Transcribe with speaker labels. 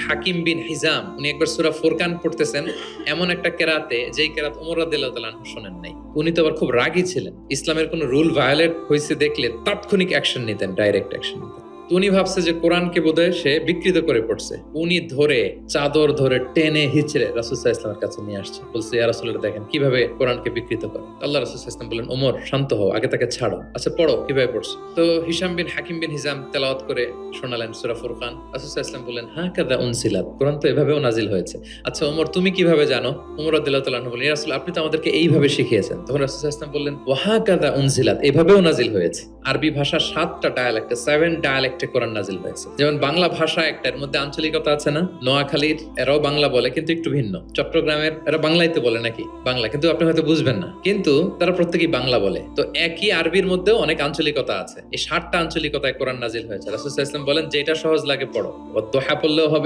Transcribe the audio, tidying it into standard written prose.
Speaker 1: হাকিম বিন হিজাম উনি একবার সূরা ফুরকান পড়তেছেন এমন একটা কেরাতে, যেই কেরাত ওমর রাদিয়াল্লাহু তাআলা আনহু শোনেন নাই। উনি তো আবার খুব রাগী ছিলেন, ইসলামের কোন রুল ভায়োলেট হয়েছে দেখলে তাৎক্ষণিক অ্যাকশন নিতেন, ডাইরেক্ট অ্যাকশন নিতেন। তো উনি ভাবছে যে কোরআনকে বোধহয় সে বিকৃত করে পড়ছে। উনি ধরে চাদর ধরে টেনে হিচড়ে রাসূল সাল্লাল্লাহু আলাইহি ওয়াসাল্লামের কাছে নিয়ে আসছে, বলছে ইয়া রাসূলুল্লাহ দেখেন কিভাবে কোরআনকে বিকৃত করে। আল্লাহ রাসূল সাল্লাল্লাহু আলাইহি ওয়াসাল্লাম বললেন ওমর শান্ত হও, আগে তাকে ছাড়ো, আচ্ছা পড়ো কিভাবে পড়ছো। তো হিশাম বিন হাকিম বিন হিজাম তেলাওয়াত করে শোনালেন সূরা ফুরকান। রাসূল সাল্লাল্লাহু আলাইহি ওয়াসাল্লাম বললেন হ্যাঁ কাদা উনসিলাত, কোরআন তো এভাবেও নাজিল হয়েছে। আচ্ছা ওমর তুমি কিভাবে জানো? ওমর রাদিয়াল্লাহু তাআলা আনহু বললেন ইয়া রাসূল আপনি তো আমাদেরকে এইভাবে শিখিয়েছেন। তখন রাসূল সাল্লাল্লাহু আলাইহি ওয়াসাল্লাম বললেন ওয়া কাদা উনসিলাত, এভাবেও নাজিল হয়েছে। আরবি ভাষা 7টা ডায়ালেক্টে 7 ডায়ালেক্টে কোরআন নাজিল হয়েছে। যেমন বাংলা ভাষা একটা, এর মধ্যে আঞ্চলিকতা আছে না? নোয়াখালীর এরাও বাংলা বলে কিন্তু একটু ভিন্ন, চট্টগ্রামের এরা বাংলাই তো বলে নাকি বাংলা, কিন্তু আপনি হয়তো বুঝবেন না, কিন্তু তারা প্রত্যেকেই বাংলা বলে। তো একই আরবির মধ্যেও অনেক আঞ্চলিকতা আছে। এই 7টা আঞ্চলিকতায় কোরআন নাজিল হয়েছে। রাসূল সাল্লাল্লাহু আলাইহি ওয়াসাল্লাম বলেন যেটা সহজ লাগে পড়ো, ওয়াদ্দুহা পড়লেও হবে,